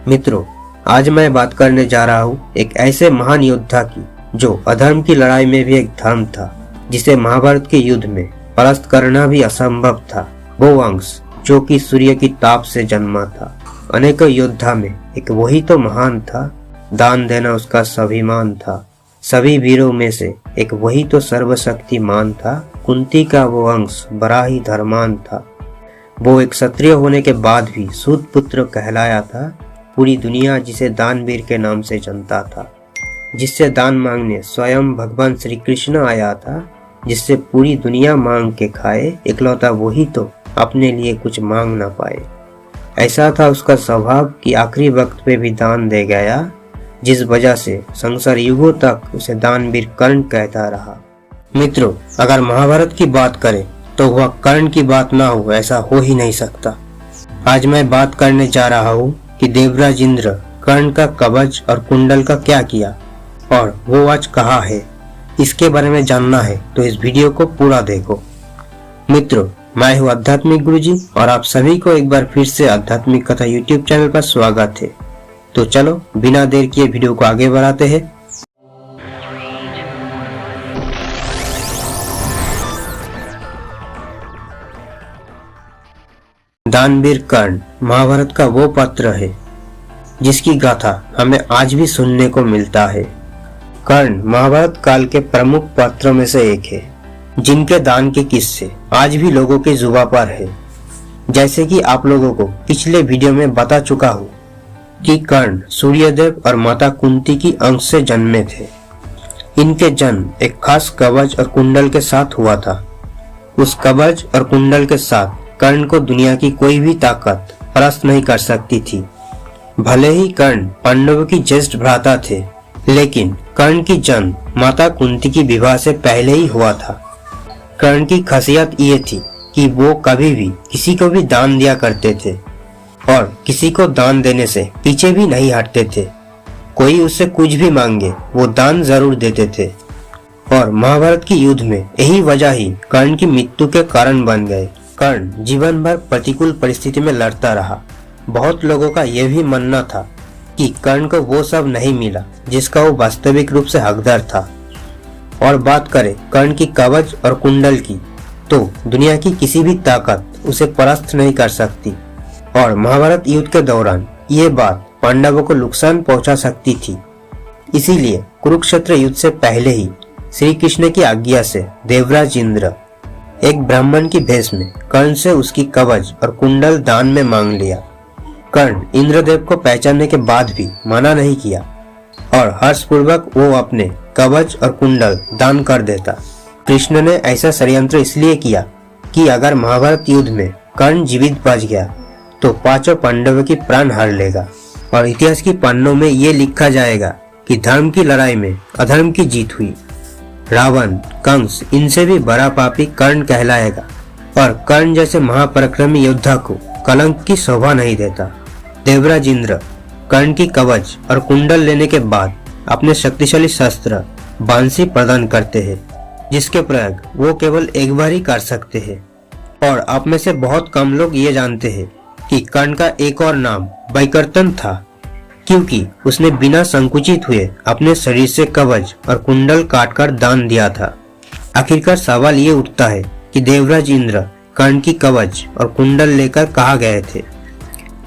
मित्रों, आज मैं बात करने जा रहा हूँ एक ऐसे महान योद्धा की जो अधर्म की लड़ाई में भी एक धर्म था, जिसे महाभारत के युद्ध में परास्त करना भी असंभव था। वो वंश जो कि सूर्य की ताप से जन्मा था। अनेकों योद्धा में एक वही तो महान था, दान देना उसका स्वाभिमान था। सभी वीरों में से एक वही तो सर्वशक्तिमान था। कुंती का वो वंश बड़ा ही धर्मान था। वो एक क्षत्रिय होने के बाद भी सूत पुत्र कहलाया था। पूरी दुनिया जिसे दानवीर के नाम से जानता था, जिससे दान मांगने स्वयं भगवान श्री कृष्ण आया था, जिससे पूरी दुनिया मांग के खाए, इकलौता वही तो अपने लिए कुछ मांग ना पाए। ऐसा था उसका स्वभाव कि आखिरी वक्त पे भी दान दे गया, जिस वजह से संसार युगों तक उसे दानवीर कर्ण कहता रहा। मित्रों, अगर महाभारत की बात करें तो वह कर्ण की बात ना हो ऐसा हो ही नहीं सकता। आज मैं बात करने जा रहा हूँ कि देवराज इंद्र कर्ण का कवच और कुंडल का क्या किया और वो आज कहाँ है। इसके बारे में जानना है तो इस वीडियो को पूरा देखो। मित्रों, मैं हूँ आध्यात्मिक गुरुजी और आप सभी को एक बार फिर से आध्यात्मिक कथा यूट्यूब चैनल पर स्वागत है। तो चलो बिना देर किए वीडियो को आगे बढ़ाते हैं। दानवीर कर्ण महाभारत का वो पात्र है जिसकी गाथा हमें आज भी सुनने को मिलता है। कर्ण महाभारत काल के प्रमुख पात्रों में से एक है, जिनके दान के किस्से आज भी लोगों की जुबान पर है। जैसे कि आप लोगों को पिछले वीडियो में बता चुका हूँ कि कर्ण सूर्यदेव और माता कुंती की अंश से जन्मे थे। इनके जन्म एक खास कवच और कुंडल के साथ हुआ था। उस कवच और कुंडल के साथ कर्ण को दुनिया की कोई भी ताकत परास्त नहीं कर सकती थी। भले ही कर्ण पांडवों की ज्येष्ठ भ्राता थे, लेकिन कर्ण की जन्म माता कुंती की विवाह से पहले ही हुआ था। कर्ण की खासियत ये थी कि वो कभी भी किसी को भी दान दिया करते थे और किसी को दान देने से पीछे भी नहीं हटते थे। कोई उससे कुछ भी मांगे वो दान जरूर देते थे और महाभारत की युद्ध में यही वजह ही कर्ण की मृत्यु के कारण बन गए। कर्ण जीवन भर प्रतिकूल परिस्थिति में लड़ता रहा। बहुत लोगों का यह भी मानना था कि कर्ण को वो सब नहीं मिला जिसका वो वास्तविक रूप से हकदार था। और बात करें कर्ण की कवच और कुंडल की, तो दुनिया की किसी भी ताकत उसे परास्त नहीं कर सकती। और महाभारत युद्ध के दौरान ये बात पांडवों को नुकसान पहुंचा सकती थी। इसीलिए कुरुक्षेत्र युद्ध से पहले ही श्री कृष्ण की आज्ञा से देवराज इंद्र एक ब्राह्मण की भेष में कर्ण से उसकी कवच और कुंडल दान में मांग लिया। कर्ण इंद्रदेव को पहचानने के बाद भी मना नहीं किया और हर्षपूर्वक वो अपने कवच और कुंडल दान कर देता। कृष्ण ने ऐसा षड्यंत्र इसलिए किया कि अगर महाभारत युद्ध में कर्ण जीवित बच गया तो पांचों पांडवों की प्राण हर लेगा और इतिहास की पन्नों में ये लिखा जाएगा कि धर्म की लड़ाई में अधर्म की जीत हुई। रावण, कंस इनसे भी बड़ा पापी कर्ण कहलाएगा और कर्ण जैसे महापराक्रमी योद्धा को कलंक की शोभा नहीं देता। देवराज इंद्र कर्ण की कवच और कुंडल लेने के बाद अपने शक्तिशाली शस्त्र बांसी प्रदान करते हैं, जिसके प्रयोग वो केवल एक बार ही कर सकते हैं। और आप में से बहुत कम लोग ये जानते हैं कि कर्ण का एक और नाम वैकर्तन था, क्योंकि उसने बिना संकुचित हुए अपने शरीर से कवच और कुंडल काटकर दान दिया था। आखिरकार सवाल ये उठता है कि देवराज इंद्र कर्ण की कवच और कुंडल लेकर कहाँ गए थे,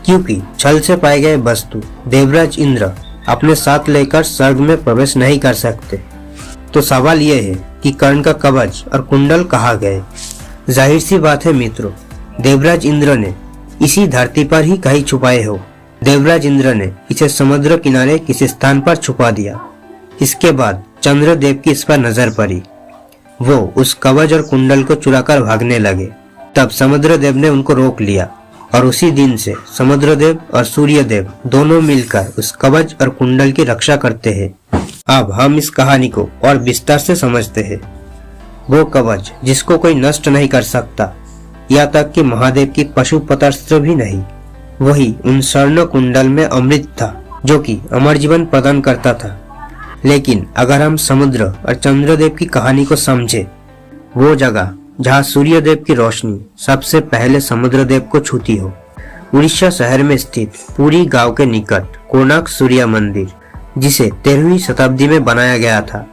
क्योंकि छल से पाए गए वस्तु देवराज इंद्र अपने साथ लेकर स्वर्ग में प्रवेश नहीं कर सकते। तो सवाल ये है कि कर्ण का कवच और कुंडल कहाँ गए। जाहिर सी बात है मित्रों, देवराज इंद्र ने इसी धरती पर ही कहीं छुपाए हो। देवराज इंद्र ने इसे समुद्र किनारे किसी स्थान पर छुपा दिया। इसके बाद चंद्रदेव की इस पर नजर पड़ी। वो उस कवच और कुंडल को चुराकर भागने लगे। तब समुद्रदेव ने उनको रोक लिया और उसी दिन से समुद्रदेव और सूर्यदेव दोनों मिलकर उस कवच और कुंडल की रक्षा करते हैं। अब हम इस कहानी को और विस्तार से समझते हैं। वो कवच जिसको कोई नष्ट नहीं कर सकता, या तक कि महादेव की पशुपतास्त्र भी नहीं, वही उन स्वर्ण कुंडल में अमृत था जो कि अमर जीवन प्रदान करता था। लेकिन अगर हम समुद्र और चंद्रदेव की कहानी को समझे, वो जगह जहाँ सूर्यदेव की रोशनी सबसे पहले समुद्रदेव को छूती हो, उड़ीसा शहर में स्थित पुरी गांव के निकट कोणार्क सूर्य मंदिर, जिसे 13वीं शताब्दी में बनाया गया था।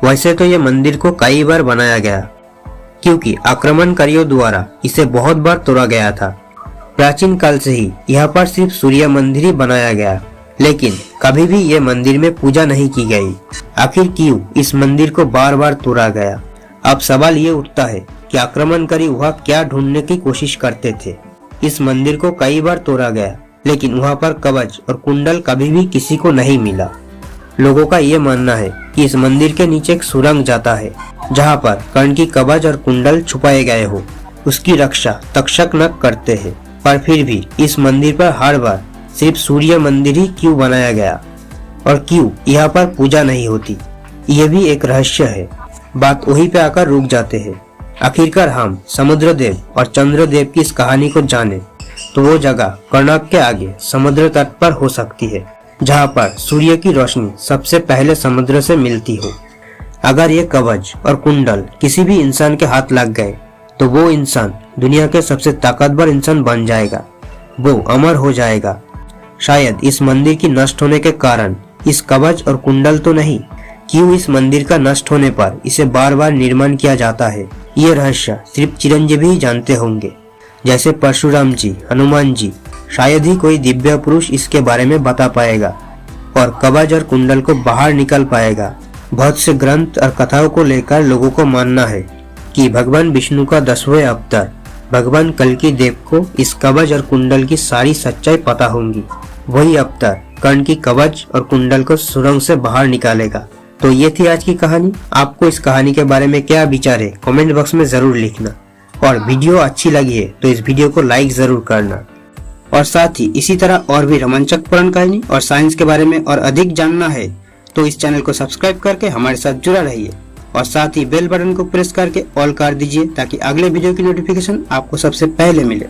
वैसे तो यह मंदिर को कई बार बनाया गया, क्योंकि आक्रमणकारियों द्वारा इसे बहुत बार तोड़ा गया था। प्राचीन काल से ही यहाँ पर सिर्फ सूर्य मंदिर ही बनाया गया, लेकिन कभी भी ये मंदिर में पूजा नहीं की गई। आखिर क्यों इस मंदिर को बार बार तोड़ा गया? अब सवाल ये उठता है कि आक्रमणकारी वहाँ क्या ढूंढने की कोशिश करते थे। इस मंदिर को कई बार तोड़ा गया, लेकिन वहाँ पर कवच और कुंडल कभी भी किसी को नहीं मिला। लोगों का ये मानना है कि इस मंदिर के नीचे एक सुरंग जाता है, जहाँ पर कर्ण की कवच और कुंडल छुपाए गए हो। उसकी रक्षा तक्षक नाग करते हैं। पर फिर भी इस मंदिर पर हर बार सिर्फ सूर्य मंदिर ही क्यों बनाया गया, और क्यों यहाँ पर पूजा नहीं होती? ये भी एक रहस्य है। बात वहीं पे आकर रुक जाते हैं। आखिरकार हम समुद्रदेव और चंद्रदेव की इस कहानी को जाने तो वो जगह कोणार्क के आगे समुद्र तट पर हो सकती है, जहाँ पर सूर्य की रोशनी सबसे पहले समुद्र से मिलती हो। अगर ये कवच और कुंडल किसी भी इंसान के हाथ लग गए तो वो इंसान दुनिया के सबसे ताकतवर इंसान बन जाएगा, वो अमर हो जाएगा। शायद इस मंदिर की नष्ट होने के कारण इस कवच और कुंडल तो नहीं, क्यों इस मंदिर का नष्ट होने पर इसे बार बार निर्माण किया जाता है, ये रहस्य सिर्फ चिरंजीवी ही जानते होंगे। जैसे परशुराम जी, हनुमान जी, शायद ही कोई दिव्य पुरुष इसके बारे में बता पाएगा और कवच और कुंडल को बाहर निकाल पाएगा। बहुत से ग्रंथ और कथाओं को लेकर लोगों को मानना है कि भगवान विष्णु का 10वें अवतार भगवान कल्कि देव को इस कवच और कुंडल की सारी सच्चाई पता होंगी। वही अवतार कर्ण की कवच और कुंडल को सुरंग से बाहर निकालेगा। तो ये थी आज की कहानी। आपको इस कहानी के बारे में क्या विचार है, कमेंट बॉक्स में जरूर लिखना। और वीडियो अच्छी लगी है तो इस वीडियो को लाइक जरूर करना। और साथ ही इसी तरह और भी रोमांचक पुराण कहानी और साइंस के बारे में और अधिक जानना है तो इस चैनल को सब्सक्राइब करके हमारे साथ जुड़ा रहिए। और साथ ही बेल बटन को प्रेस करके ऑल कर दीजिए, ताकि अगले वीडियो की नोटिफिकेशन आपको सबसे पहले मिले।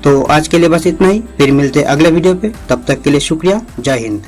तो आज के लिए बस इतना ही, फिर मिलते अगले वीडियो पे। तब तक के लिए शुक्रिया। जय हिंद।